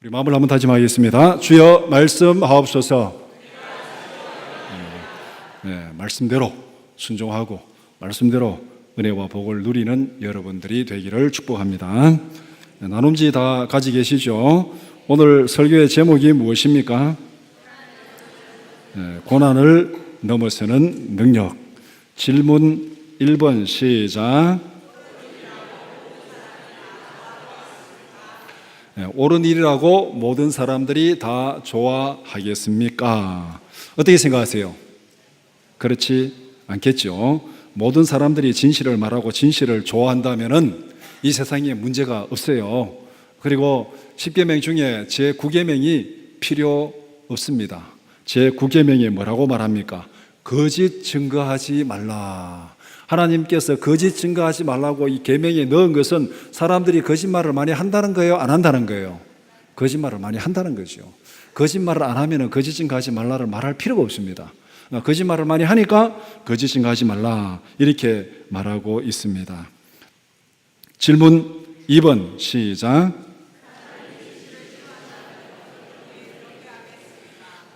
우리 마음을 한번 다짐하겠습니다. 주여 말씀하옵소서. 말씀대로 순종하고 말씀대로 은혜와 복을 누리는 여러분들이 되기를 축복합니다. 나눔지 다 가지고 계시죠? 오늘 설교의 제목이 무엇입니까? 고난을 넘어서는 능력. 질문 1번 시작. 옳은 일이라고 모든 사람들이 다 좋아하겠습니까? 어떻게 생각하세요? 그렇지 않겠죠. 모든 사람들이 진실을 말하고 진실을 좋아한다면은 이 세상에 문제가 없어요. 그리고 10계명 중에 제9계명이 필요 없습니다. 제9계명이 뭐라고 말합니까? 거짓 증거하지 말라. 하나님께서 거짓 증거하지 말라고 이 계명에 넣은 것은 사람들이 거짓말을 많이 한다는 거예요? 안 한다는 거예요? 거짓말을 많이 한다는 거죠. 거짓말을 안 하면 거짓 증거하지 말라를 말할 필요가 없습니다. 거짓말을 많이 하니까 거짓 증거하지 말라 이렇게 말하고 있습니다. 질문 2번 시작.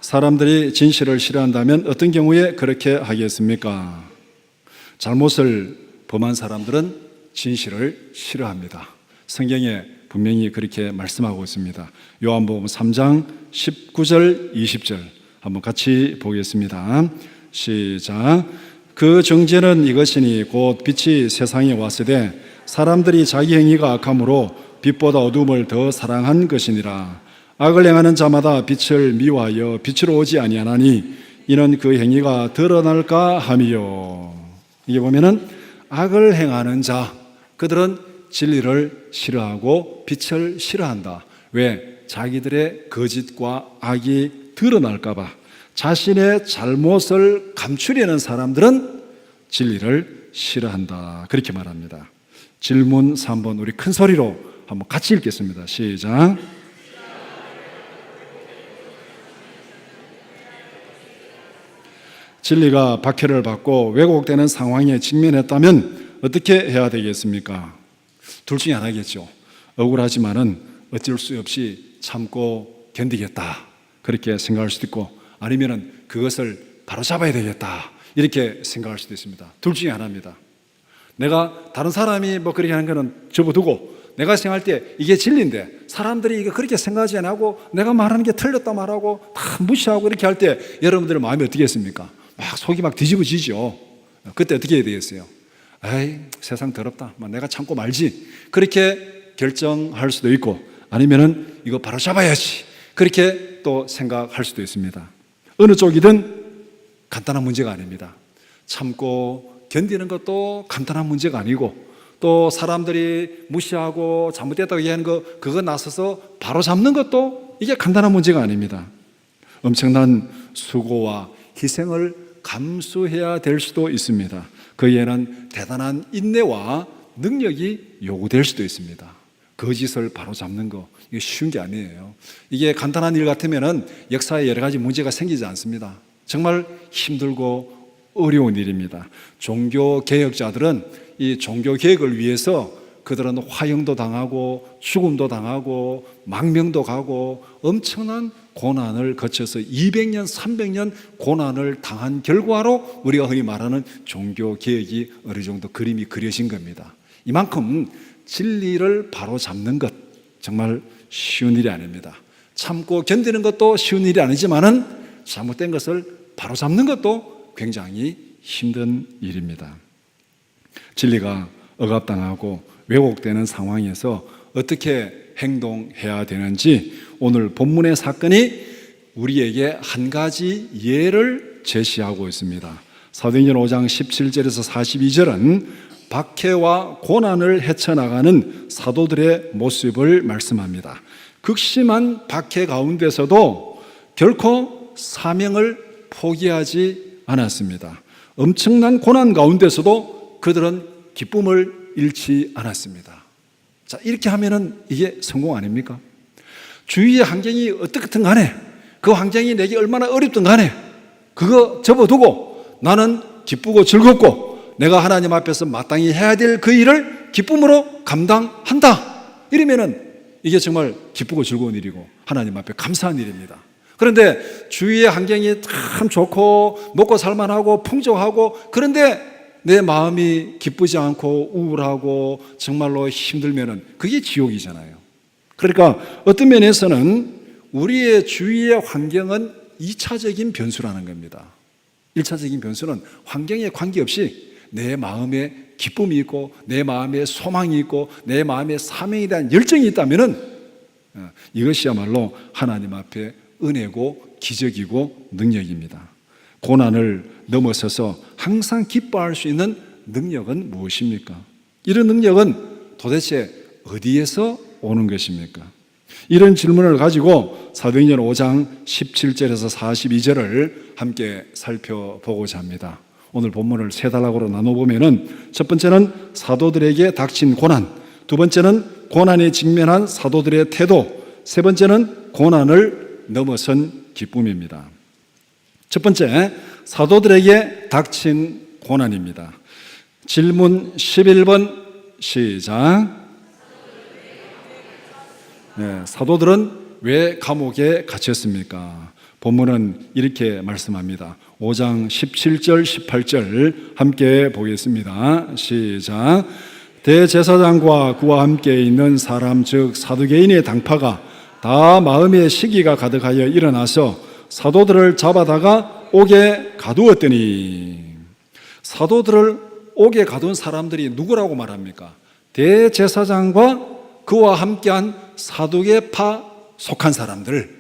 사람들이 진실을 싫어한다면 어떤 경우에 그렇게 하겠습니까? 잘못을 범한 사람들은 진실을 싫어합니다. 성경에 분명히 그렇게 말씀하고 있습니다. 요한복음 3장 19절 20절 한번 같이 보겠습니다. 시작. 그 정죄는 이것이니 곧 빛이 세상에 왔으되 사람들이 자기 행위가 악함으로 빛보다 어둠을 더 사랑한 것이니라. 악을 행하는 자마다 빛을 미워하여 빛으로 오지 아니하나니 이는 그 행위가 드러날까 함이요. 이게 보면은 악을 행하는 자, 그들은 진리를 싫어하고 빛을 싫어한다. 왜? 자기들의 거짓과 악이 드러날까봐. 자신의 잘못을 감추려는 사람들은 진리를 싫어한다. 그렇게 말합니다. 질문 3번 우리 큰 소리로 한번 같이 읽겠습니다. 시작. 진리가 박해를 받고 왜곡되는 상황에 직면했다면 어떻게 해야 되겠습니까? 둘 중에 하나겠죠. 억울하지만은 어쩔 수 없이 참고 견디겠다 그렇게 생각할 수도 있고, 아니면은 그것을 바로잡아야 되겠다 이렇게 생각할 수도 있습니다. 둘 중에 하나입니다. 내가 다른 사람이 뭐 그렇게 하는 거는 접어두고 내가 생각할 때 이게 진리인데 사람들이 이거 그렇게 생각하지 않고 내가 말하는 게 틀렸다 말하고 다 무시하고 이렇게 할 때 여러분들의 마음이 어떻겠습니까? 막 속이 막 뒤집어지죠. 그때 어떻게 해야 되겠어요? 에이, 세상 더럽다. 내가 참고 말지. 그렇게 결정할 수도 있고, 아니면은 이거 바로 잡아야지. 그렇게 또 생각할 수도 있습니다. 어느 쪽이든 간단한 문제가 아닙니다. 참고 견디는 것도 간단한 문제가 아니고, 또 사람들이 무시하고 잘못됐다고 얘기하는 거, 그거 나서서 바로 잡는 것도 이게 간단한 문제가 아닙니다. 엄청난 수고와 희생을 감수해야 될 수도 있습니다. 그에는 대단한 인내와 능력이 요구될 수도 있습니다. 거짓을 바로 잡는 거, 이게 쉬운 게 아니에요. 이게 간단한 일 같으면 역사에 여러 가지 문제가 생기지 않습니다. 정말 힘들고 어려운 일입니다. 종교 개혁자들은 이 종교 개혁을 위해서 그들은 화형도 당하고 죽음도 당하고 망명도 가고 엄청난 고난을 거쳐서 200년, 300년 고난을 당한 결과로 우리가 흔히 말하는 종교 개혁이 어느 정도 그림이 그려진 겁니다. 이만큼 진리를 바로 잡는 것 정말 쉬운 일이 아닙니다. 참고 견디는 것도 쉬운 일이 아니지만은 잘못된 것을 바로 잡는 것도 굉장히 힘든 일입니다. 진리가 억압당하고 왜곡되는 상황에서 어떻게 행동해야 되는지 오늘 본문의 사건이 우리에게 한 가지 예를 제시하고 있습니다. 사도행전 5장 17절에서 42절은 박해와 고난을 헤쳐나가는 사도들의 모습을 말씀합니다. 극심한 박해 가운데서도 결코 사명을 포기하지 않았습니다. 엄청난 고난 가운데서도 그들은 기쁨을 잃지 않았습니다. 자, 이렇게 하면은 이게 성공 아닙니까? 주위의 환경이 어떻든 간에, 그 환경이 내게 얼마나 어렵든 간에 그거 접어두고 나는 기쁘고 즐겁고 내가 하나님 앞에서 마땅히 해야 될 그 일을 기쁨으로 감당한다. 이러면은 이게 정말 기쁘고 즐거운 일이고 하나님 앞에 감사한 일입니다. 그런데 주위의 환경이 참 좋고 먹고 살만하고 풍족하고, 그런데 내 마음이 기쁘지 않고 우울하고 정말로 힘들면은 그게 지옥이잖아요. 그러니까 어떤 면에서는 우리의 주위의 환경은 2차적인 변수라는 겁니다. 1차적인 변수는 환경에 관계없이 내 마음에 기쁨이 있고 내 마음에 소망이 있고 내 마음에 사명에 대한 열정이 있다면은 이것이야말로 하나님 앞에 은혜고 기적이고 능력입니다. 고난을 넘어서서 항상 기뻐할 수 있는 능력은 무엇입니까? 이런 능력은 도대체 어디에서 오는 것입니까? 이런 질문을 가지고 사도행전 5장 17절에서 42절을 함께 살펴보고자 합니다. 오늘 본문을 세 단락으로 나눠보면은, 첫 번째는 사도들에게 닥친 고난, 두 번째는 고난에 직면한 사도들의 태도, 세 번째는 고난을 넘어선 기쁨입니다. 첫 번째, 사도들에게 닥친 고난입니다. 질문 11번 시작. 사도들은 왜 감옥에 갇혔습니까? 본문은 이렇게 말씀합니다. 5장 17절 18절 함께 보겠습니다. 시작. 대제사장과 그와 함께 있는 사람 즉 사두개인의 당파가 다 마음의 시기가 가득하여 일어나서 사도들을 잡아다가 옥에 가두었더니, 사도들을 옥에 가둔 사람들이 누구라고 말합니까? 대제사장과 그와 함께한 사두개파 속한 사람들.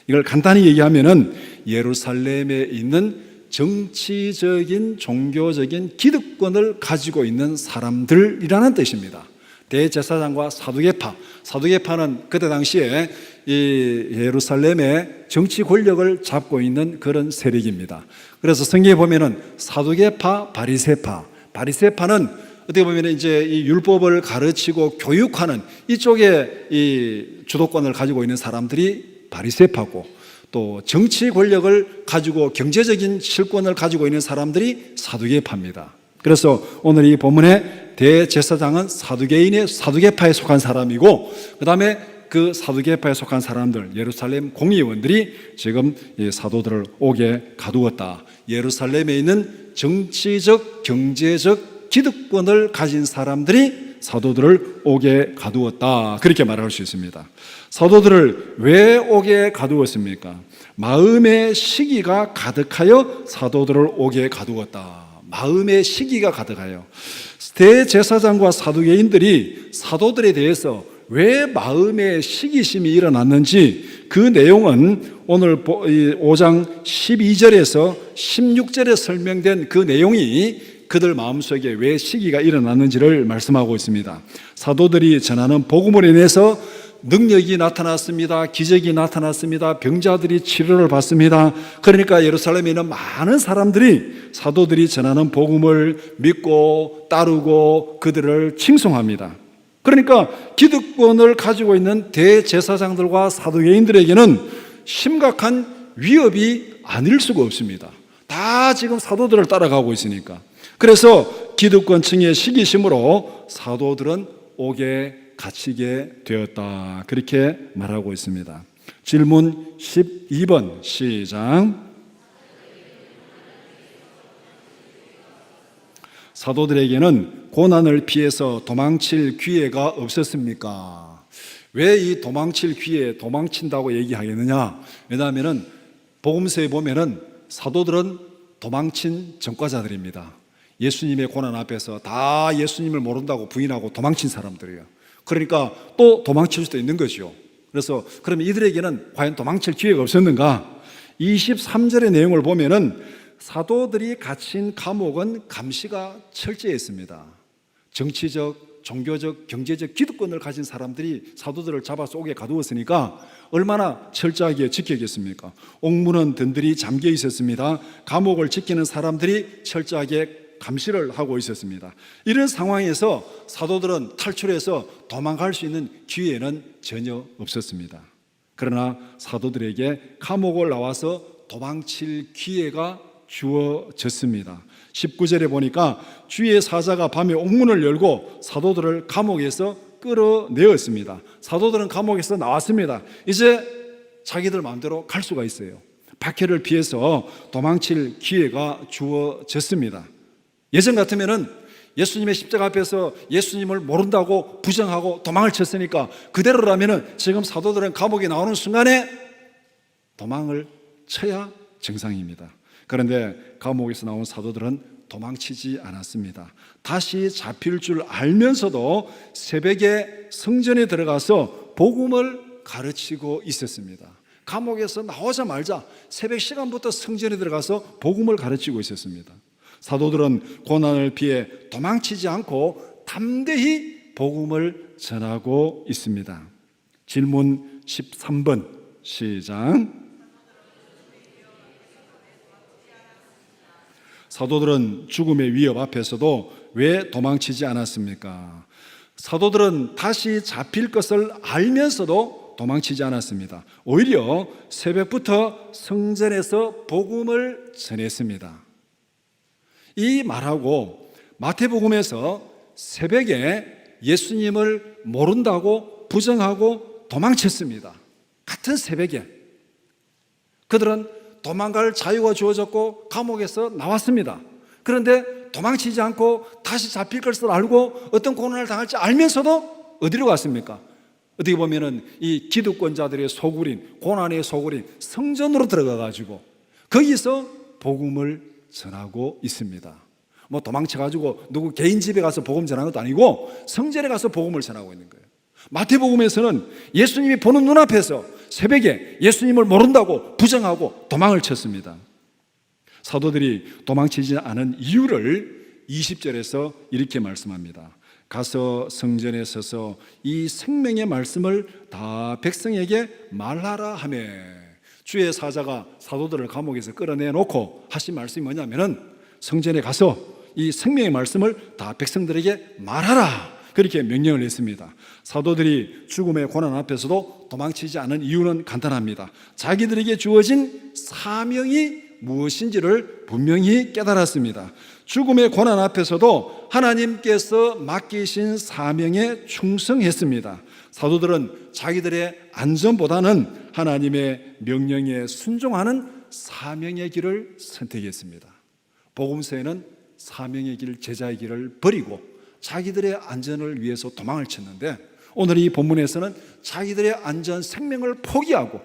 이걸 간단히 얘기하면은 예루살렘에 있는 정치적인 종교적인 기득권을 가지고 있는 사람들이라는 뜻입니다. 대제사장과 사두개파는 그때 당시에 이 예루살렘의 정치 권력을 잡고 있는 그런 세력입니다. 그래서 성경에 보면은 사두개파, 바리새파는 어떻게 보면 이제 이 율법을 가르치고 교육하는 이쪽에 이 주도권을 가지고 있는 사람들이 바리새파고, 또 정치 권력을 가지고 경제적인 실권을 가지고 있는 사람들이 사두개파입니다. 그래서 오늘 이 본문의 대제사장은 사두개파에 속한 사람이고, 그 다음에 그 사두개파에 속한 사람들, 예루살렘 공의원들이 지금 이 사도들을 옥에 가두었다. 예루살렘에 있는 정치적, 경제적 기득권을 가진 사람들이 사도들을 옥에 가두었다. 그렇게 말할 수 있습니다. 사도들을 왜 옥에 가두었습니까? 마음의 시기가 가득하여 사도들을 옥에 가두었다. 마음의 시기가 가득하여. 대제사장과 사두개인들이 사도들에 대해서 왜 마음의 시기심이 일어났는지, 그 내용은 오늘 5장 12절에서 16절에 설명된 그 내용이 그들 마음속에 왜 시기가 일어났는지를 말씀하고 있습니다. 사도들이 전하는 복음을 인해서 능력이 나타났습니다. 기적이 나타났습니다. 병자들이 치료를 받습니다. 그러니까 예루살렘에 있는 많은 사람들이 사도들이 전하는 복음을 믿고 따르고 그들을 칭송합니다. 그러니까 기득권을 가지고 있는 대제사장들과 사두개인들에게는 심각한 위협이 아닐 수가 없습니다. 다 지금 사도들을 따라가고 있으니까. 그래서 기득권층의 시기심으로 사도들은 옥에 갇히게 되었다. 그렇게 말하고 있습니다. 질문 12번 시작. 사도들에게는 고난을 피해서 도망칠 기회가 없었습니까? 왜 이 도망칠 기회, 도망친다고 얘기하겠느냐? 왜냐하면 복음서에 보면은 사도들은 도망친 전과자들입니다. 예수님의 고난 앞에서 다 예수님을 모른다고 부인하고 도망친 사람들이에요. 그러니까 또 도망칠 수도 있는 거죠. 그래서 그러면 이들에게는 과연 도망칠 기회가 없었는가? 23절의 내용을 보면은 사도들이 갇힌 감옥은 감시가 철저했습니다. 정치적, 종교적, 경제적 기득권을 가진 사람들이 사도들을 잡아서 옥에 가두었으니까 얼마나 철저하게 지키겠습니까? 옥문은 든든히 잠겨 있었습니다. 감옥을 지키는 사람들이 철저하게 감시를 하고 있었습니다. 이런 상황에서 사도들은 탈출해서 도망갈 수 있는 기회는 전혀 없었습니다. 그러나 사도들에게 감옥을 나와서 도망칠 기회가 주어졌습니다. 19절에 보니까 주의 사자가 밤에 옥문을 열고 사도들을 감옥에서 끌어내었습니다. 사도들은 감옥에서 나왔습니다. 이제 자기들 마음대로 갈 수가 있어요. 박해를 피해서 도망칠 기회가 주어졌습니다. 예전 같으면은 예수님의 십자가 앞에서 예수님을 모른다고 부정하고 도망을 쳤으니까 그대로라면은 지금 사도들은 감옥에 나오는 순간에 도망을 쳐야 정상입니다. 그런데 감옥에서 나온 사도들은 도망치지 않았습니다. 다시 잡힐 줄 알면서도 새벽에 성전에 들어가서 복음을 가르치고 있었습니다. 감옥에서 나오자마자 새벽 시간부터 성전에 들어가서 복음을 가르치고 있었습니다. 사도들은 고난을 피해 도망치지 않고 담대히 복음을 전하고 있습니다. 질문 13번 시작. 사도들은 죽음의 위협 앞에서도 왜 도망치지 않았습니까? 사도들은 다시 잡힐 것을 알면서도 도망치지 않았습니다. 오히려 새벽부터 성전에서 복음을 전했습니다. 이 말하고 마태복음에서 새벽에 예수님을 모른다고 부정하고 도망쳤습니다. 같은 새벽에 그들은 도망갈 자유가 주어졌고 감옥에서 나왔습니다. 그런데 도망치지 않고 다시 잡힐 것을 알고 어떤 고난을 당할지 알면서도 어디로 갔습니까? 어떻게 보면은 이 기득권자들의 소굴인, 고난의 소굴인 성전으로 들어가가지고 거기서 복음을 전하고 있습니다. 뭐 도망쳐가지고 누구 개인 집에 가서 복음 전하는 것도 아니고 성전에 가서 복음을 전하고 있는 거예요. 마태복음에서는 예수님이 보는 눈앞에서 새벽에 예수님을 모른다고 부정하고 도망을 쳤습니다. 사도들이 도망치지 않은 이유를 20절에서 이렇게 말씀합니다. 가서 성전에 서서 이 생명의 말씀을 다 백성에게 말하라 하며, 주의 사자가 사도들을 감옥에서 끌어내놓고 하신 말씀이 뭐냐면은 성전에 가서 이 생명의 말씀을 다 백성들에게 말하라, 그렇게 명령을 했습니다. 사도들이 죽음의 고난 앞에서도 도망치지 않은 이유는 간단합니다. 자기들에게 주어진 사명이 무엇인지를 분명히 깨달았습니다. 죽음의 고난 앞에서도 하나님께서 맡기신 사명에 충성했습니다. 사도들은 자기들의 안전보다는 하나님의 명령에 순종하는 사명의 길을 선택했습니다. 복음서에는 사명의 길, 제자의 길을 버리고 자기들의 안전을 위해서 도망을 쳤는데, 오늘 이 본문에서는 자기들의 안전, 생명을 포기하고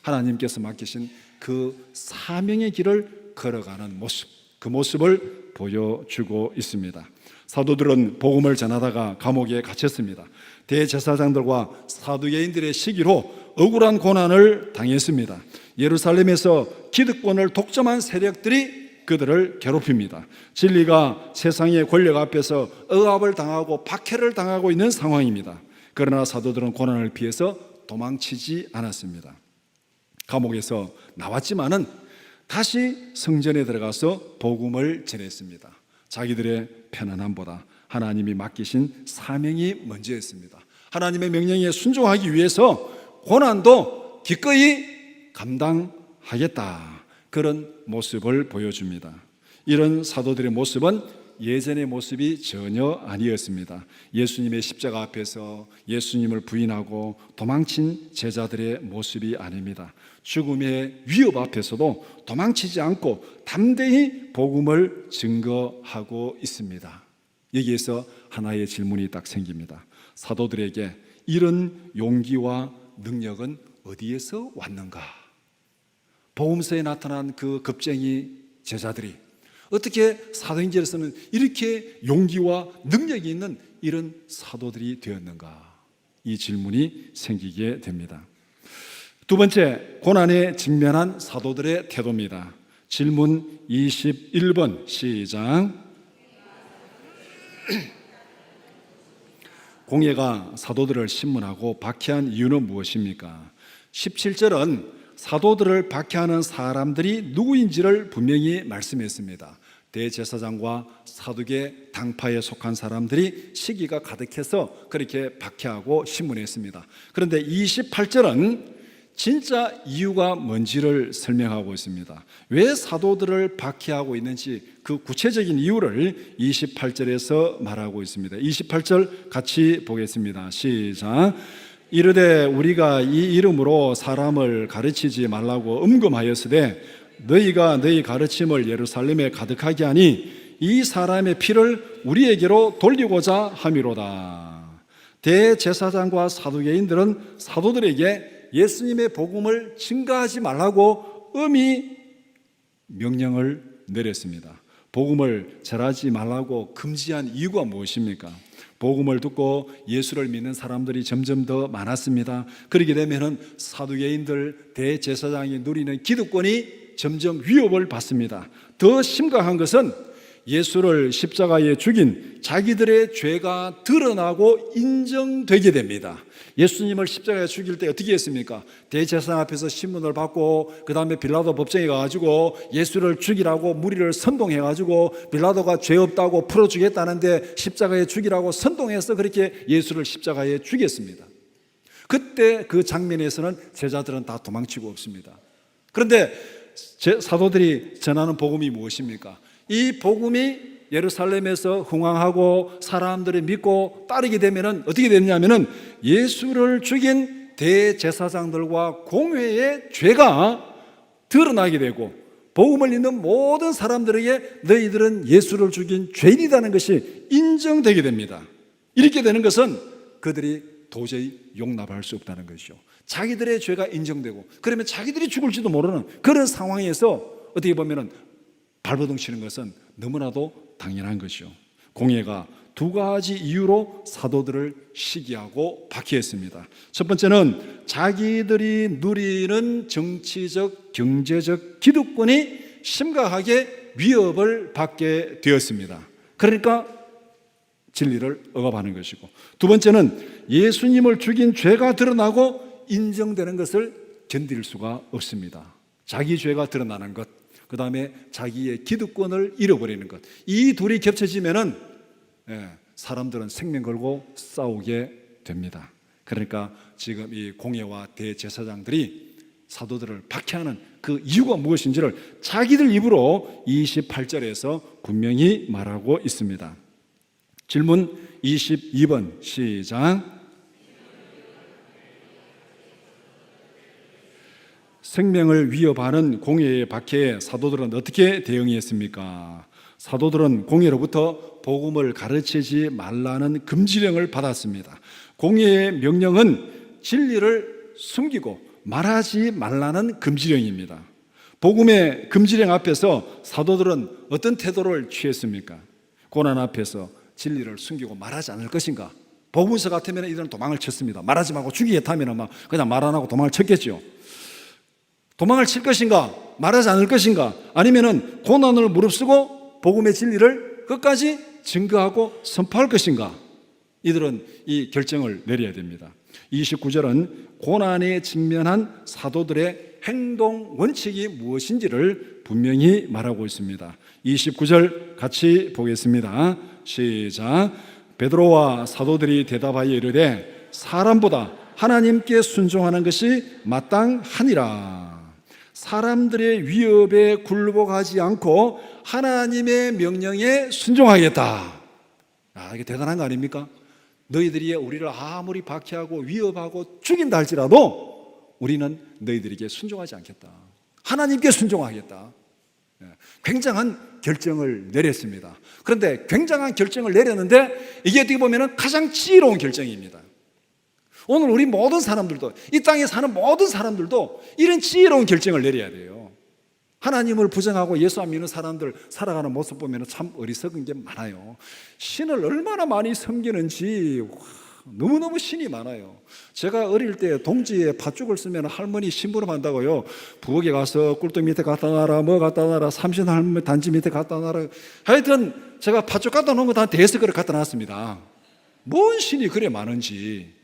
하나님께서 맡기신 그 사명의 길을 걸어가는 모습, 그 모습을 보여주고 있습니다. 사도들은 복음을 전하다가 감옥에 갇혔습니다. 대제사장들과 사두개인들의 시기로 억울한 고난을 당했습니다. 예루살렘에서 기득권을 독점한 세력들이 그들을 괴롭힙니다. 진리가 세상의 권력 앞에서 억압을 당하고 박해를 당하고 있는 상황입니다. 그러나 사도들은 고난을 피해서 도망치지 않았습니다. 감옥에서 나왔지만은 다시 성전에 들어가서 복음을 전했습니다. 자기들의 편안함보다 하나님이 맡기신 사명이 먼저였습니다. 하나님의 명령에 순종하기 위해서 고난도 기꺼이 감당하겠다, 그런 모습을 보여줍니다. 이런 사도들의 모습은 예전의 모습이 전혀 아니었습니다. 예수님의 십자가 앞에서 예수님을 부인하고 도망친 제자들의 모습이 아닙니다. 죽음의 위협 앞에서도 도망치지 않고 담대히 복음을 증거하고 있습니다. 여기에서 하나의 질문이 딱 생깁니다. 사도들에게 이런 용기와 능력은 어디에서 왔는가? 복음서에 나타난 그 겁쟁이 제자들이 어떻게 사도행전에서는 이렇게 용기와 능력이 있는 이런 사도들이 되었는가? 이 질문이 생기게 됩니다. 두 번째, 고난에 직면한 사도들의 태도입니다. 질문 21번 시작. 공예가 사도들을 신문하고 박해한 이유는 무엇입니까? 17절은 사도들을 박해하는 사람들이 누구인지를 분명히 말씀했습니다. 대제사장과 사두개 당파에 속한 사람들이 시기가 가득해서 그렇게 박해하고 신문했습니다. 그런데 28절은 진짜 이유가 뭔지를 설명하고 있습니다. 왜 사도들을 박해하고 있는지 그 구체적인 이유를 28절에서 말하고 있습니다. 28절 같이 보겠습니다. 시작. 이르되 우리가 이 이름으로 사람을 가르치지 말라고 음금하였으되 너희가 너희 가르침을 예루살렘에 가득하게 하니 이 사람의 피를 우리에게로 돌리고자 함이로다. 대제사장과 사두개인들은 사도들에게 예수님의 복음을 증가하지 말라고 엄히 명령을 내렸습니다. 복음을 전하지 말라고 금지한 이유가 무엇입니까? 복음을 듣고 예수를 믿는 사람들이 점점 더 많았습니다. 그렇게 되면 사두개인들, 대제사장이 누리는 기득권이 점점 위협을 받습니다. 더 심각한 것은 예수를 십자가에 죽인 자기들의 죄가 드러나고 인정되게 됩니다. 예수님을 십자가에 죽일 때 어떻게 했습니까? 대제사장 앞에서 신문을 받고 그 다음에 빌라도 법정에 가가지고 예수를 죽이라고 무리를 선동해가지고 빌라도가 죄 없다고 풀어주겠다는데 십자가에 죽이라고 선동해서 그렇게 예수를 십자가에 죽였습니다. 그때 그 장면에서는 제자들은 다 도망치고 없습니다. 그런데 사도들이 전하는 복음이 무엇입니까? 이 복음이 예루살렘에서 흥왕하고 사람들이 믿고 따르게 되면 어떻게 되느냐면 예수를 죽인 대제사장들과 공회의 죄가 드러나게 되고 복음을 믿는 모든 사람들에게 너희들은 예수를 죽인 죄인이라는 것이 인정되게 됩니다. 이렇게 되는 것은 그들이 도저히 용납할 수 없다는 것이죠. 자기들의 죄가 인정되고 그러면 자기들이 죽을지도 모르는 그런 상황에서 어떻게 보면 발버둥 치는 것은 너무나도 당연한 것이죠. 공회가 두 가지 이유로 사도들을 시기하고 박해했습니다. 첫 번째는 자기들이 누리는 정치적, 경제적 기득권이 심각하게 위협을 받게 되었습니다. 그러니까 진리를 억압하는 것이고, 두 번째는 예수님을 죽인 죄가 드러나고 인정되는 것을 견딜 수가 없습니다. 자기 죄가 드러나는 것, 그 다음에 자기의 기득권을 잃어버리는 것, 이 둘이 겹쳐지면은 사람들은 생명 걸고 싸우게 됩니다. 그러니까 지금 이 공회와 대제사장들이 사도들을 박해하는 그 이유가 무엇인지를 자기들 입으로 28절에서 분명히 말하고 있습니다. 질문 22번 시작. 생명을 위협하는 공회의 박해에 사도들은 어떻게 대응했습니까? 사도들은 공회로부터 복음을 가르치지 말라는 금지령을 받았습니다. 공회의 명령은 진리를 숨기고 말하지 말라는 금지령입니다. 복음의 금지령 앞에서 사도들은 어떤 태도를 취했습니까? 고난 앞에서 진리를 숨기고 말하지 않을 것인가? 복음서 같으면 이들은 도망을 쳤습니다. 말하지 말고 죽이겠다 하면 그냥 말 안 하고 도망을 쳤겠죠. 도망을 칠 것인가? 말하지 않을 것인가? 아니면은 고난을 무릅쓰고 복음의 진리를 끝까지 증거하고 선포할 것인가? 이들은 이 결정을 내려야 됩니다. 29절은 고난에 직면한 사도들의 행동 원칙이 무엇인지를 분명히 말하고 있습니다. 29절 같이 보겠습니다. 시작. 베드로와 사도들이 대답하여 이르되 사람보다 하나님께 순종하는 것이 마땅하니라. 사람들의 위협에 굴복하지 않고 하나님의 명령에 순종하겠다. 이게 대단한 거 아닙니까? 너희들이 우리를 아무리 박해하고 위협하고 죽인다 할지라도 우리는 너희들에게 순종하지 않겠다. 하나님께 순종하겠다. 굉장한 결정을 내렸습니다. 그런데 굉장한 결정을 내렸는데 이게 어떻게 보면 가장 지혜로운 결정입니다. 오늘 우리 모든 사람들도, 이 땅에 사는 모든 사람들도 이런 지혜로운 결정을 내려야 돼요. 하나님을 부정하고 예수 안 믿는 사람들 살아가는 모습 보면 참 어리석은 게 많아요. 신을 얼마나 많이 섬기는지 너무너무 신이 많아요. 제가 어릴 때 동지에 팥죽을 쓰면 할머니 심부름한다고요. 부엌에 가서 꿀떡 밑에 갖다 놔라, 뭐 갖다 놔라, 삼신 할머니 단지 밑에 갖다 놔라. 하여튼 제가 팥죽 갖다 놓은 거 다 대여섯 그릇 갖다 놨습니다. 뭔 신이 그래 많은지.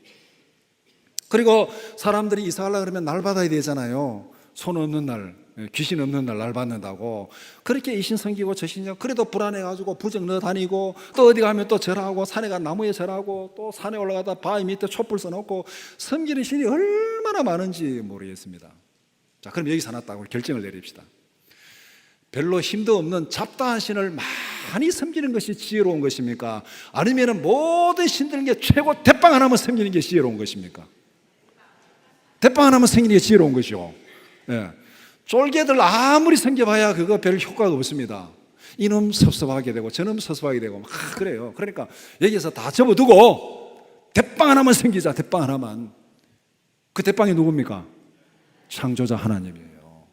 그리고 사람들이 이사하려고 그러면 날 받아야 되잖아요. 손 없는 날 귀신 없는 날 받는다고 그렇게 이신 섬기고 저신 그래도 불안해가지고 부적 넣어 다니고 또 어디 가면 또 절하고 산에 가 나무에 절하고 또 산에 올라가다 바위 밑에 촛불 써놓고 섬기는 신이 얼마나 많은지 모르겠습니다. 자, 그럼 여기서 하나 딱 결정을 내립시다. 별로 힘도 없는 잡다한 신을 많이 섬기는 것이 지혜로운 것입니까? 아니면 모든 신들 중에 최고 대빵 하나만 섬기는 게 지혜로운 것입니까? 대빵 하나만 섬기는 게 지혜로운 것이죠. 예. 쫄개들 아무리 섬겨봐야 그거 별 효과가 없습니다. 이놈 섭섭하게 되고 저놈 섭섭하게 되고 막 그래요. 그러니까 여기서 다 접어두고 대빵 하나만 섬기자. 대빵 하나만. 그 대빵이 누굽니까? 창조자 하나님이에요.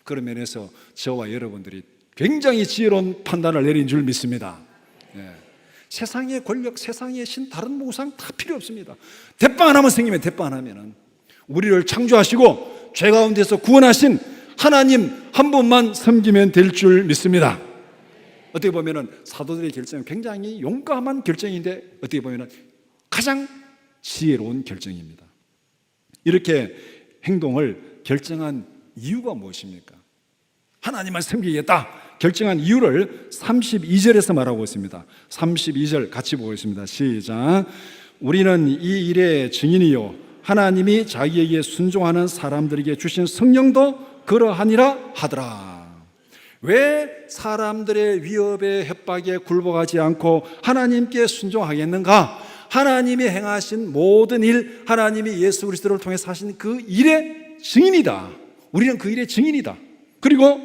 그런 면에서 저와 여러분들이 굉장히 지혜로운 판단을 내린 줄 믿습니다. 예. 세상의 권력, 세상의 신, 다른 무상 다 필요 없습니다. 대빵 하나만 생기면 대빵 하나면은 우리를 창조하시고 죄 가운데서 구원하신 하나님 한 분만 섬기면 될 줄 믿습니다. 어떻게 보면은 사도들의 결정은 굉장히 용감한 결정인데 어떻게 보면은 가장 지혜로운 결정입니다. 이렇게 행동을 결정한 이유가 무엇입니까? 하나님만 섬기겠다 결정한 이유를 32절에서 말하고 있습니다. 32절 같이 보겠습니다. 시작. 우리는 이 일의 증인이요 하나님이 자기에게 순종하는 사람들에게 주신 성령도 그러하니라 하더라. 왜 사람들의 위협에 협박에 굴복하지 않고 하나님께 순종하겠는가? 하나님이 행하신 모든 일, 하나님이 예수 그리스도를 통해서 하신 그 일의 증인이다. 우리는 그 일의 증인이다. 그리고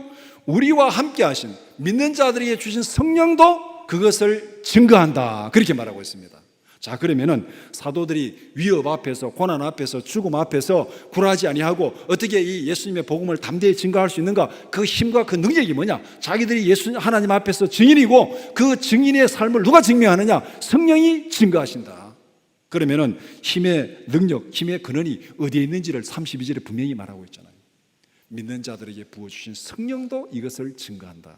우리와 함께 하신 믿는 자들에게 주신 성령도 그것을 증거한다. 그렇게 말하고 있습니다. 자, 그러면은 사도들이 위협 앞에서, 고난 앞에서, 죽음 앞에서 굴하지 아니하고 어떻게 이 예수님의 복음을 담대히 증거할 수 있는가? 그 힘과 그 능력이 뭐냐? 자기들이 예수님 하나님 앞에서 증인이고 그 증인의 삶을 누가 증명하느냐? 성령이 증거하신다. 그러면은 힘의 능력, 힘의 근원이 어디에 있는지를 32절에 분명히 말하고 있잖아요. 믿는 자들에게 부어주신 성령도 이것을 증거한다.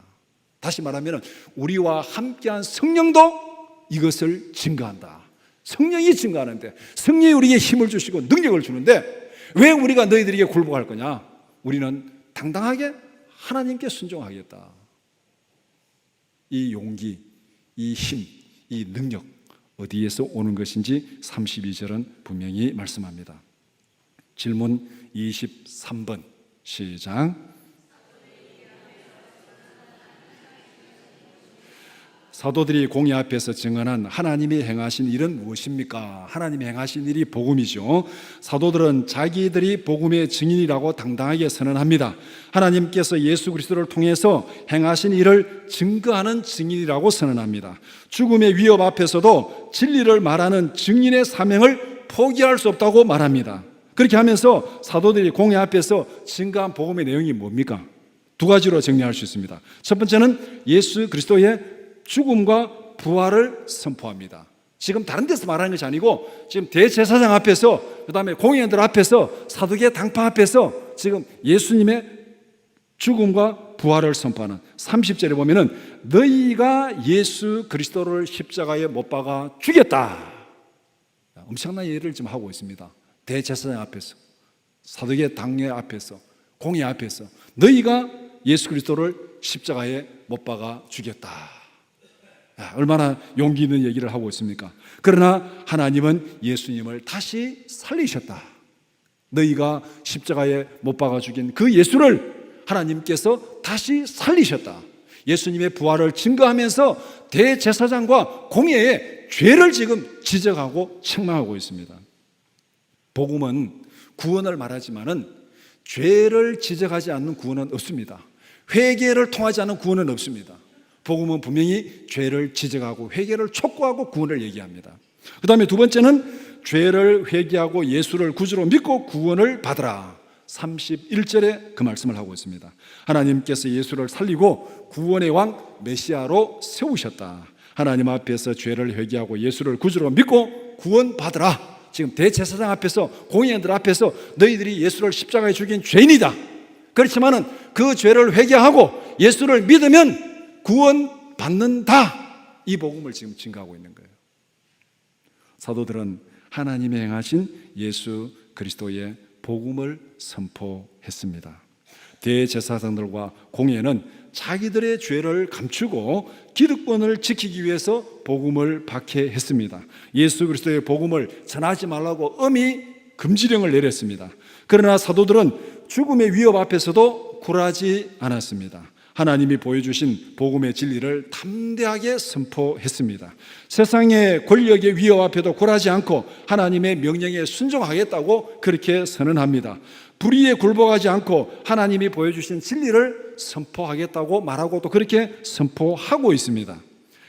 다시 말하면 우리와 함께한 성령도 이것을 증거한다. 성령이 증거하는데, 성령이 우리에게 힘을 주시고 능력을 주는데 왜 우리가 너희들에게 굴복할 거냐? 우리는 당당하게 하나님께 순종하겠다. 이 용기, 이 힘, 이 능력 어디에서 오는 것인지 32절은 분명히 말씀합니다. 질문 23번 시작. 사도들이 공의 앞에서 증언한 하나님이 행하신 일은 무엇입니까? 하나님이 행하신 일이 복음이죠. 사도들은 자기들이 복음의 증인이라고 당당하게 선언합니다. 하나님께서 예수 그리스도를 통해서 행하신 일을 증거하는 증인이라고 선언합니다. 죽음의 위협 앞에서도 진리를 말하는 증인의 사명을 포기할 수 없다고 말합니다. 그렇게 하면서 사도들이 공의 앞에서 증거한 복음의 내용이 뭡니까? 두 가지로 정리할 수 있습니다. 첫 번째는 예수 그리스도의 죽음과 부활을 선포합니다. 지금 다른 데서 말하는 것이 아니고 지금 대제사장 앞에서, 그 다음에 공회원들 앞에서, 사두개 당파 앞에서 지금 예수님의 죽음과 부활을 선포하는 30절에 보면은 너희가 예수 그리스도를 십자가에 못 박아 죽였다. 엄청난 예를 지금 하고 있습니다. 대제사장 앞에서, 사두개 당회 앞에서, 공회 앞에서 너희가 예수 그리스도를 십자가에 못 박아 죽였다. 얼마나 용기 있는 얘기를 하고 있습니까? 그러나 하나님은 예수님을 다시 살리셨다. 너희가 십자가에 못 박아 죽인 그 예수를 하나님께서 다시 살리셨다. 예수님의 부활을 증거하면서 대제사장과 공회의 죄를 지금 지적하고 책망하고 있습니다. 복음은 구원을 말하지만은 죄를 지적하지 않는 구원은 없습니다. 회개를 통하지 않는 구원은 없습니다. 복음은 분명히 죄를 지적하고 회개를 촉구하고 구원을 얘기합니다. 그 다음에 두 번째는 죄를 회개하고 예수를 구주로 믿고 구원을 받으라. 31절에 그 말씀을 하고 있습니다. 하나님께서 예수를 살리고 구원의 왕 메시아로 세우셨다. 하나님 앞에서 죄를 회개하고 예수를 구주로 믿고 구원 받으라. 지금 대제사장 앞에서, 공회원들 앞에서 너희들이 예수를 십자가에 죽인 죄인이다. 그렇지만은 그 죄를 회개하고 예수를 믿으면 구원 받는다. 이 복음을 지금 증거하고 있는 거예요. 사도들은 하나님이 행하신 예수 그리스도의 복음을 선포했습니다. 대제사장들과 공회는 자기들의 죄를 감추고 기득권을 지키기 위해서 복음을 박해했습니다. 예수 그리스도의 복음을 전하지 말라고 엄히 금지령을 내렸습니다. 그러나 사도들은 죽음의 위협 앞에서도 굴하지 않았습니다. 하나님이 보여주신 복음의 진리를 담대하게 선포했습니다. 세상의 권력의 위협 앞에도 굴하지 않고 하나님의 명령에 순종하겠다고 그렇게 선언합니다. 불의에 굴복하지 않고 하나님이 보여주신 진리를 선포하겠다고 말하고 또 그렇게 선포하고 있습니다.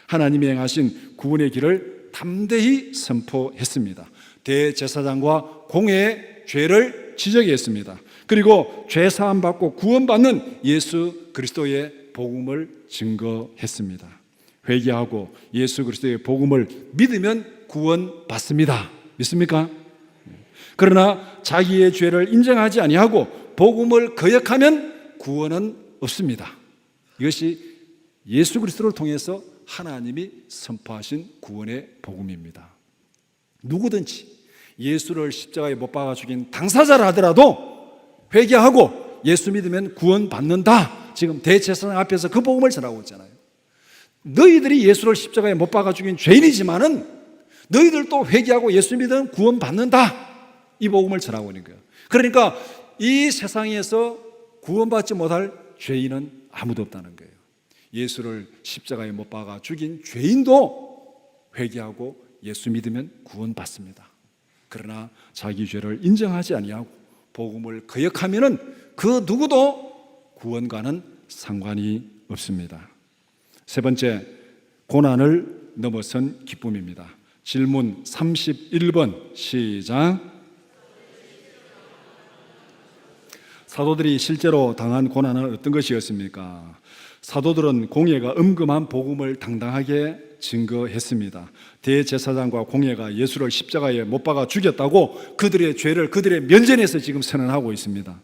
하나님이 행하신 구원의 길을 담대히 선포했습니다. 대제사장과 공회의 죄를 지적했습니다. 그리고 죄사함 받고 구원받는 예수 그리스도의 복음을 증거했습니다. 회개하고 예수 그리스도의 복음을 믿으면 구원받습니다. 믿습니까? 그러나 자기의 죄를 인정하지 아니하고 복음을 거역하면 구원은 없습니다. 이것이 예수 그리스도를 통해서 하나님이 선포하신 구원의 복음입니다. 누구든지 예수를 십자가에 못 박아 죽인 당사자라 하더라도 회개하고 예수 믿으면 구원받는다. 지금 대제사장 앞에서 그 복음을 전하고 있잖아요. 너희들이 예수를 십자가에 못 박아 죽인 죄인이지만은 너희들도 회개하고 예수 믿으면 구원받는다. 이 복음을 전하고 있는 거예요. 그러니까 이 세상에서 구원받지 못할 죄인은 아무도 없다는 거예요. 예수를 십자가에 못 박아 죽인 죄인도 회개하고 예수 믿으면 구원받습니다. 그러나 자기 죄를 인정하지 아니하고 복음을 거역하면은 그 누구도 구원과는 상관이 없습니다. 세 번째, 고난을 넘어선 기쁨입니다. 질문 31번 시작. 사도들이 실제로 당한 고난은 어떤 것이었습니까? 사도들은 공회가 엄금한 복음을 당당하게 증거했습니다. 대제사장과 공회가 예수를 십자가에 못 박아 죽였다고 그들의 죄를 그들의 면전에서 지금 선언하고 있습니다.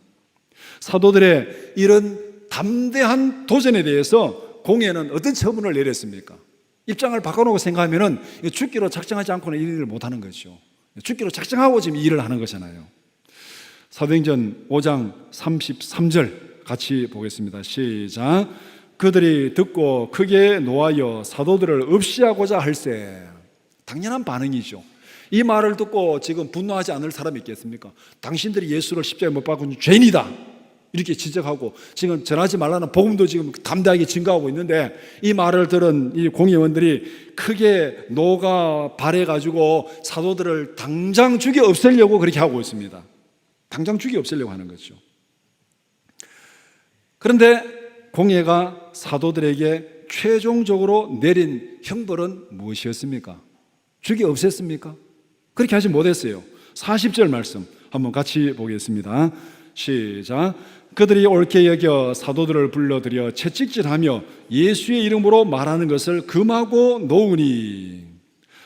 사도들의 이런 담대한 도전에 대해서 공회는 어떤 처분을 내렸습니까? 입장을 바꿔놓고 생각하면 죽기로 작정하지 않고는 이 일을 못하는 거죠. 죽기로 작정하고 지금 이 일을 하는 거잖아요. 사도행전 5장 33절 같이 보겠습니다. 시작. 그들이 듣고 크게 노하여 사도들을 없이하고자 할세. 당연한 반응이죠. 이 말을 듣고 지금 분노하지 않을 사람이 있겠습니까? 당신들이 예수를 십자가에 못 박은 죄인이다 이렇게 지적하고 지금 전하지 말라는 복음도 지금 담대하게 증거하고 있는데 이 말을 들은 이 공회원들이 크게 노가 발해가지고 사도들을 당장 죽여 없애려고 그렇게 하고 있습니다. 당장 죽여 없애려고 하는 거죠. 그런데 공회가 사도들에게 최종적으로 내린 형벌은 무엇이었습니까? 죽여 없앴습니까? 그렇게 하지 못했어요. 40절 말씀 한번 같이 보겠습니다. 시작. 그들이 옳게 여겨 사도들을 불러들여 채찍질하며 예수의 이름으로 말하는 것을 금하고 놓으니.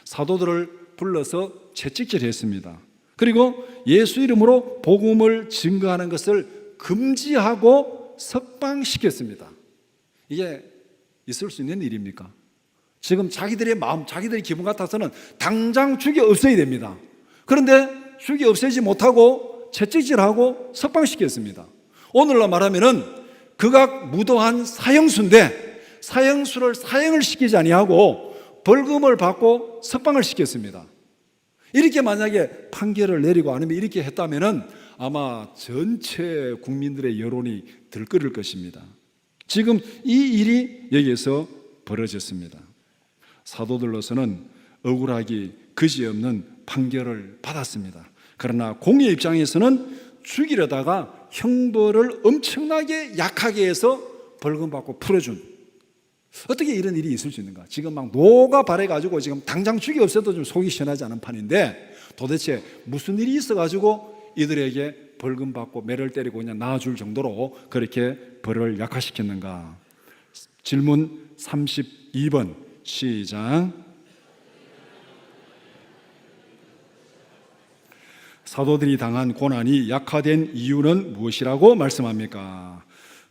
사도들을 불러서 채찍질했습니다. 그리고 예수 이름으로 복음을 증거하는 것을 금지하고 석방시켰습니다. 이게 있을 수 있는 일입니까? 지금 자기들의 마음, 자기들의 기분 같아서는 당장 죽여 없애야 됩니다. 그런데 죽여 없애지 못하고 채찍질하고 석방시켰습니다. 오늘날 말하면은 극악 무도한 사형수인데 사형수를 사형을 시키지 아니하고 벌금을 받고 석방을 시켰습니다. 이렇게 만약에 판결을 내리고 아니면 이렇게 했다면은 아마 전체 국민들의 여론이 들끓을 것입니다. 지금 이 일이 여기에서 벌어졌습니다. 사도들로서는 억울하기 그지없는 판결을 받았습니다. 그러나 공의 입장에서는 죽이려다가 형벌을 엄청나게 약하게 해서 벌금 받고 풀어준, 어떻게 이런 일이 있을 수 있는가? 지금 막 노가 발해가지고 지금 당장 죽이 없어도 좀 속이 시원하지 않은 판인데 도대체 무슨 일이 있어가지고 이들에게 벌금 받고 매를 때리고 그냥 놔줄 정도로 그렇게 벌을 약화시켰는가? 질문 32번 시작. 사도들이 당한 고난이 약화된 이유는 무엇이라고 말씀합니까?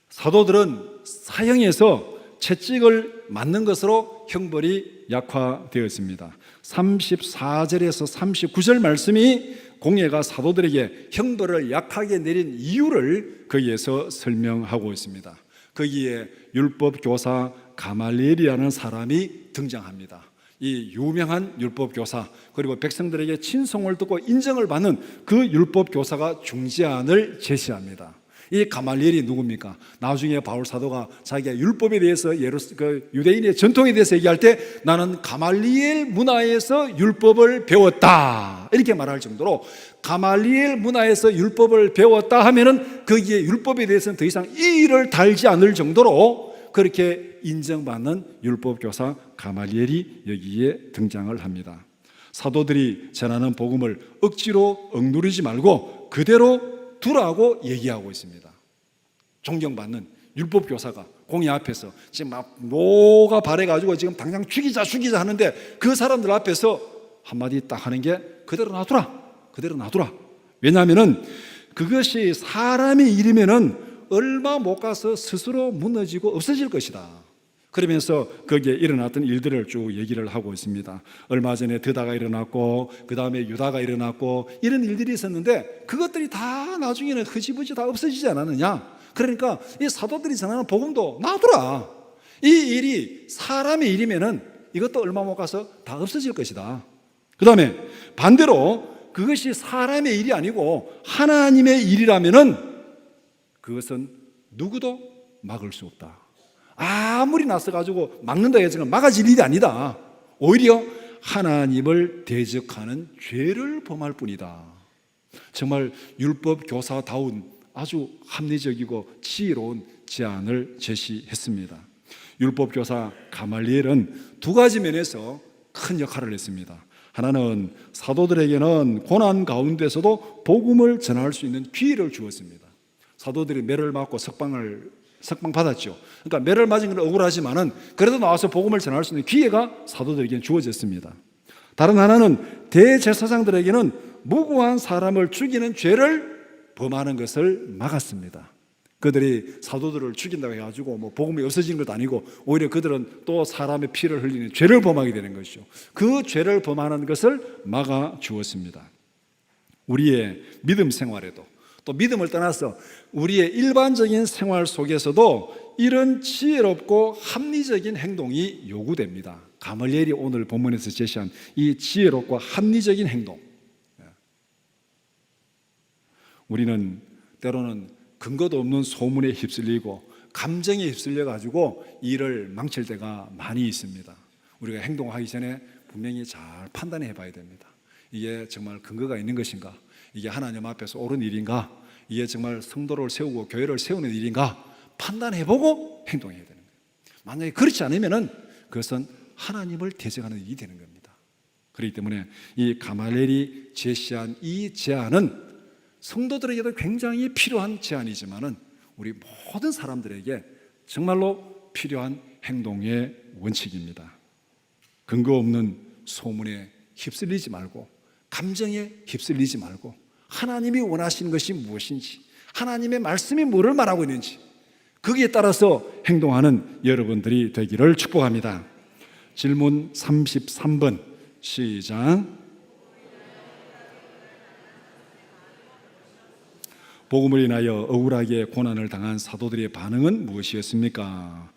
사도들은 사형에서 채찍을 맞는 것으로 형벌이 약화되었습니다. 34절에서 39절 말씀이 공예가 사도들에게 형벌을 약하게 내린 이유를 거기에서 설명하고 있습니다. 거기에 율법 교사 가말리엘이라는 사람이 등장합니다. 이 유명한 율법 교사, 그리고 백성들에게 친송을 듣고 인정을 받는 그 율법 교사가 중재안을 제시합니다. 이 가말리엘이 누굽니까? 나중에 바울 사도가 자기가 율법에 대해서 유대인의 전통에 대해서 얘기할 때 나는 가말리엘 문화에서 율법을 배웠다 이렇게 말할 정도로, 가말리엘 문화에서 율법을 배웠다 하면은 거기에 율법에 대해서는 더 이상 이의를 달지 않을 정도로 그렇게 인정받는 율법 교사 가말리엘이 여기에 등장을 합니다. 사도들이 전하는 복음을 억지로 억누르지 말고 그대로 두라고 얘기하고 있습니다. 존경받는 율법 교사가 공의 앞에서 지금 막 노가 발해가지고 지금 당장 죽이자 하는데 그 사람들 앞에서 한마디 딱 하는 게 그대로 놔두라. 왜냐하면은 그것이 사람의 일이면은 얼마 못 가서 스스로 무너지고 없어질 것이다. 그러면서 거기에 일어났던 일들을 쭉 얘기를 하고 있습니다. 얼마 전에 드다가 일어났고 그 다음에 유다가 일어났고 이런 일들이 있었는데 그것들이 다 나중에는 흐지부지 다 없어지지 않았느냐. 그러니까 이 사도들이 전하는 복음도 놔두라. 이 일이 사람의 일이면은 이것도 얼마 못 가서 다 없어질 것이다. 그 다음에 반대로 그것이 사람의 일이 아니고 하나님의 일이라면은 그것은 누구도 막을 수 없다. 아무리 나서가지고 막는다 해서 막아질 일이 아니다. 오히려 하나님을 대적하는 죄를 범할 뿐이다. 정말 율법 교사다운 아주 합리적이고 지혜로운 제안을 제시했습니다. 율법 교사 가말리엘은 두 가지 면에서 큰 역할을 했습니다. 하나는 사도들에게는 고난 가운데서도 복음을 전할 수 있는 기회를 주었습니다. 사도들이 매를 맞고 석방 받았죠. 그러니까 매를 맞은 건 억울하지만은 그래도 나와서 복음을 전할 수 있는 기회가 사도들에게는 주어졌습니다. 다른 하나는 대제사장들에게는 무고한 사람을 죽이는 죄를 범하는 것을 막았습니다. 그들이 사도들을 죽인다고 해가지고 뭐 복음이 없어진 것도 아니고 오히려 그들은 또 사람의 피를 흘리는 죄를 범하게 되는 것이죠. 그 죄를 범하는 것을 막아 주었습니다. 우리의 믿음 생활에도 또 믿음을 떠나서 우리의 일반적인 생활 속에서도 이런 지혜롭고 합리적인 행동이 요구됩니다. 가말리엘이 오늘 본문에서 제시한 이 지혜롭고 합리적인 행동, 우리는 때로는 근거도 없는 소문에 휩쓸리고 감정에 휩쓸려 가지고 일을 망칠 때가 많이 있습니다. 우리가 행동하기 전에 분명히 잘 판단해 봐야 됩니다. 이게 정말 근거가 있는 것인가? 이게 하나님 앞에서 옳은 일인가? 이게 정말 성도를 세우고 교회를 세우는 일인가? 판단해보고 행동해야 되는 거예요. 만약에 그렇지 않으면 그것은 하나님을 대적하는 일이 되는 겁니다. 그렇기 때문에 이 가말리엘이 제시한 이 제안은 성도들에게도 굉장히 필요한 제안이지만은 우리 모든 사람들에게 정말로 필요한 행동의 원칙입니다. 근거 없는 소문에 휩쓸리지 말고 감정에 휩쓸리지 말고 하나님이 원하시는 것이 무엇인지, 하나님의 말씀이 뭐를 말하고 있는지 거기에 따라서 행동하는 여러분들이 되기를 축복합니다. 질문 33번 시작. 복음을 인하여 억울하게 고난을 당한 사도들의 반응은 무엇이었습니까?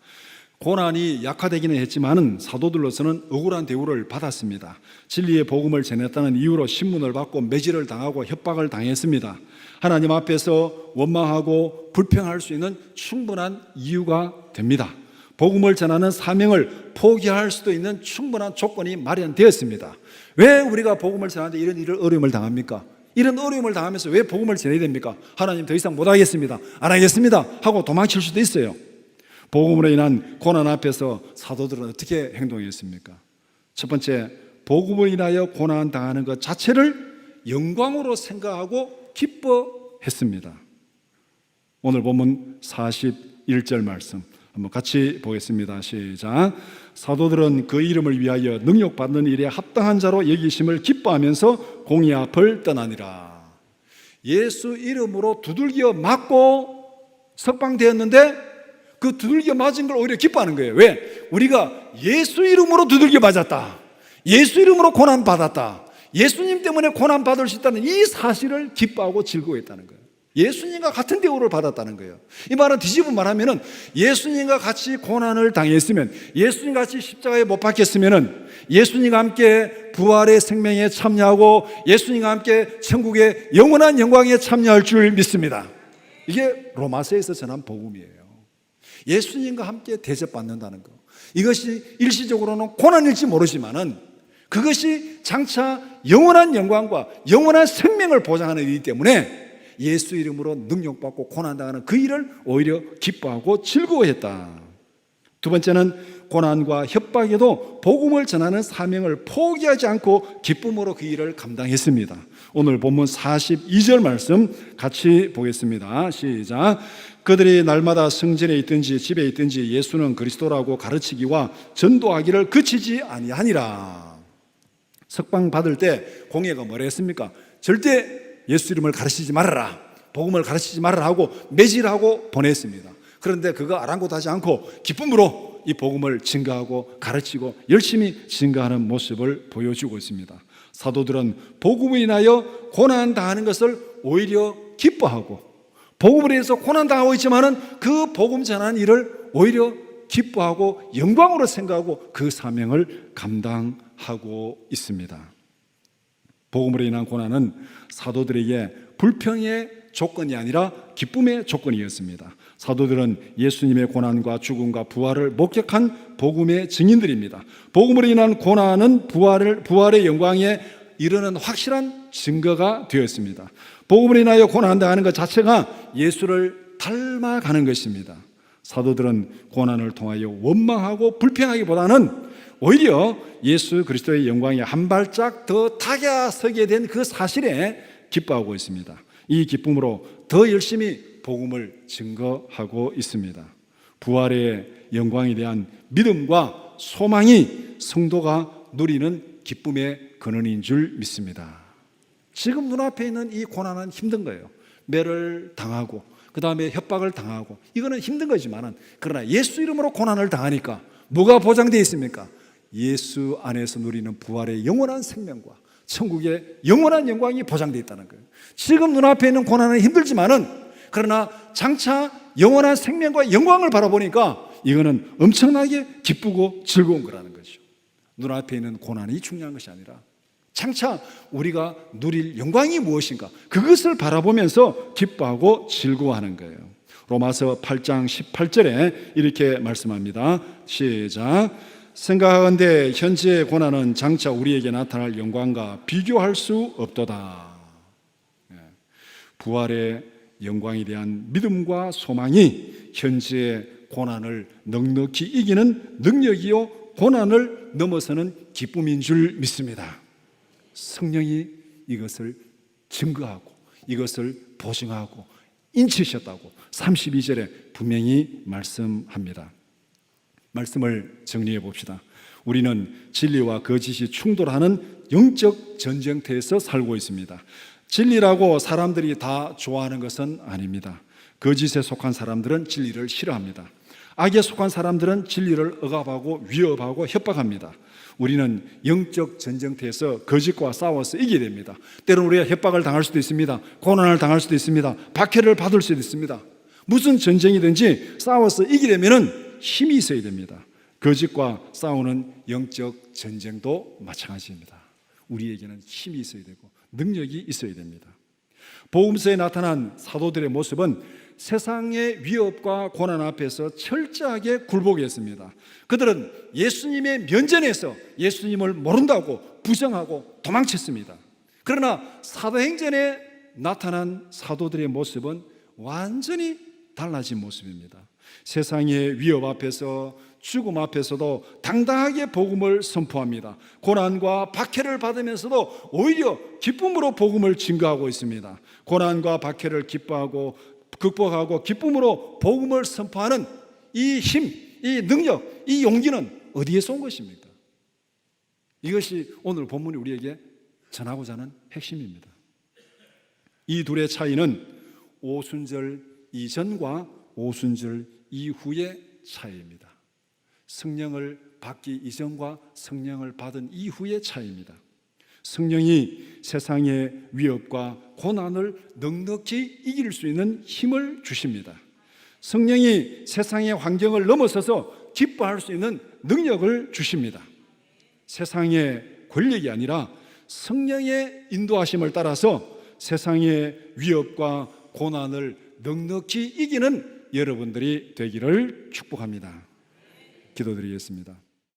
고난이 약화되기는 했지만 사도들로서는 억울한 대우를 받았습니다. 진리의 복음을 전했다는 이유로 신문을 받고 매질을 당하고 협박을 당했습니다. 하나님 앞에서 원망하고 불평할 수 있는 충분한 이유가 됩니다. 복음을 전하는 사명을 포기할 수도 있는 충분한 조건이 마련되었습니다. 왜 우리가 복음을 전하는데 이런 어려움을 당합니까? 이런 어려움을 당하면서 왜 복음을 전해야 됩니까? 하나님 더 이상 못하겠습니다, 안 하겠습니다 하고 도망칠 수도 있어요. 복음으로 인한 고난 앞에서 사도들은 어떻게 행동했습니까? 첫 번째, 복음을 인하여 고난 당하는 것 자체를 영광으로 생각하고 기뻐했습니다. 오늘 본문 41절 말씀 한번 같이 보겠습니다. 시작. 사도들은 그 이름을 위하여 능력받는 일에 합당한 자로 여기심을 기뻐하면서 공의 앞을 떠나니라. 예수 이름으로 두들겨 맞고 석방되었는데 그 두들겨 맞은 걸 오히려 기뻐하는 거예요. 왜? 우리가 예수 이름으로 두들겨 맞았다, 예수 이름으로 고난 받았다, 예수님 때문에 고난받을 수 있다는 이 사실을 기뻐하고 즐거워했다는 거예요. 예수님과 같은 대우를 받았다는 거예요. 이 말은 뒤집어 말하면 예수님과 같이 고난을 당했으면, 예수님과 같이 십자가에 못 박혔으면 예수님과 함께 부활의 생명에 참여하고 예수님과 함께 천국의 영원한 영광에 참여할 줄 믿습니다. 이게 로마서에서 전한 복음이에요. 예수님과 함께 대접받는다는 것, 이것이 일시적으로는 고난일지 모르지만은 그것이 장차 영원한 영광과 영원한 생명을 보장하는 일이기 때문에 예수 이름으로 능력받고 고난당하는 그 일을 오히려 기뻐하고 즐거워했다. 두 번째는 고난과 협박에도 복음을 전하는 사명을 포기하지 않고 기쁨으로 그 일을 감당했습니다. 오늘 본문 42절 말씀 같이 보겠습니다. 시작. 그들이 날마다 성전에 있든지 집에 있든지 예수는 그리스도라고 가르치기와 전도하기를 그치지 아니하니라. 석방 받을 때 공예가 뭐라 했습니까? 절대 예수 이름을 가르치지 말아라, 복음을 가르치지 말아라 하고 매질하고 보냈습니다. 그런데 그거 아랑곳하지 않고 기쁨으로 이 복음을 증거하고 가르치고 열심히 증거하는 모습을 보여주고 있습니다. 사도들은 복음을 인하여 고난당하는 것을 오히려 기뻐하고, 복음을 위해서 고난당하고 있지만은 그 복음 전하는 일을 오히려 기뻐하고 영광으로 생각하고 그 사명을 감당하고 있습니다. 복음으로 인한 고난은 사도들에게 불평의 조건이 아니라 기쁨의 조건이었습니다. 사도들은 예수님의 고난과 죽음과 부활을 목격한 복음의 증인들입니다. 복음으로 인한 고난은 부활의 영광에 이르는 확실한 증거가 되었습니다. 복음으로 인하여 고난당하는 것 자체가 예수를 닮아가는 것입니다. 사도들은 고난을 통하여 원망하고 불평하기보다는 오히려 예수 그리스도의 영광에 한 발짝 더 다가서게 된 그 사실에 기뻐하고 있습니다. 이 기쁨으로 더 열심히 복음을 증거하고 있습니다. 부활의 영광에 대한 믿음과 소망이 성도가 누리는 기쁨의 근원인 줄 믿습니다. 지금 눈앞에 있는 이 고난은 힘든 거예요. 매를 당하고 그 다음에 협박을 당하고 이거는 힘든 거지만, 그러나 예수 이름으로 고난을 당하니까 뭐가 보장되어 있습니까? 예수 안에서 누리는 부활의 영원한 생명과 천국의 영원한 영광이 보장되어 있다는 거예요. 지금 눈앞에 있는 고난은 힘들지만은, 그러나 장차 영원한 생명과 영광을 바라보니까 이거는 엄청나게 기쁘고 즐거운 거라는 거죠. 눈앞에 있는 고난이 중요한 것이 아니라 장차 우리가 누릴 영광이 무엇인가, 그것을 바라보면서 기뻐하고 즐거워하는 거예요. 로마서 8장 18절에 이렇게 말씀합니다. 시작. 생각하건대 현재의 고난은 장차 우리에게 나타날 영광과 비교할 수 없도다. 부활의 영광에 대한 믿음과 소망이 현재의 고난을 넉넉히 이기는 능력이요, 고난을 넘어서는 기쁨인 줄 믿습니다. 성령이 이것을 증거하고 이것을 보증하고 인치셨다고 32절에 분명히 말씀합니다. 말씀을 정리해 봅시다. 우리는 진리와 거짓이 충돌하는 영적 전쟁터에서 살고 있습니다. 진리라고 사람들이 다 좋아하는 것은 아닙니다. 거짓에 속한 사람들은 진리를 싫어합니다. 악에 속한 사람들은 진리를 억압하고 위협하고 협박합니다. 우리는 영적 전쟁터에서 거짓과 싸워서 이기게 됩니다. 때로는 우리가 협박을 당할 수도 있습니다. 고난을 당할 수도 있습니다. 박해를 받을 수도 있습니다. 무슨 전쟁이든지 싸워서 이기려면 힘이 있어야 됩니다. 거짓과 싸우는 영적 전쟁도 마찬가지입니다. 우리에게는 힘이 있어야 되고 능력이 있어야 됩니다. 복음서에 나타난 사도들의 모습은 세상의 위협과 고난 앞에서 철저하게 굴복했습니다. 그들은 예수님의 면전에서 예수님을 모른다고 부정하고 도망쳤습니다. 그러나 사도행전에 나타난 사도들의 모습은 완전히 달라진 모습입니다. 세상의 위협 앞에서, 죽음 앞에서도 당당하게 복음을 선포합니다. 고난과 박해를 받으면서도 오히려 기쁨으로 복음을 증거하고 있습니다. 고난과 박해를 기뻐하고 극복하고 기쁨으로 복음을 선포하는 이 힘, 이 능력, 이 용기는 어디에서 온 것입니까? 이것이 오늘 본문이 우리에게 전하고자 하는 핵심입니다. 이 둘의 차이는 오순절 이전과 오순절 이후의 차이입니다. 성령을 받기 이전과 성령을 받은 이후의 차이입니다. 성령이 세상의 위협과 고난을 넉넉히 이길 수 있는 힘을 주십니다. 성령이 세상의 환경을 넘어서서 기뻐할 수 있는 능력을 주십니다. 세상의 권력이 아니라 성령의 인도하심을 따라서 세상의 위협과 고난을 넉넉히 이기는 여러분들이 되기를 축복합니다. 기도드리겠습니다.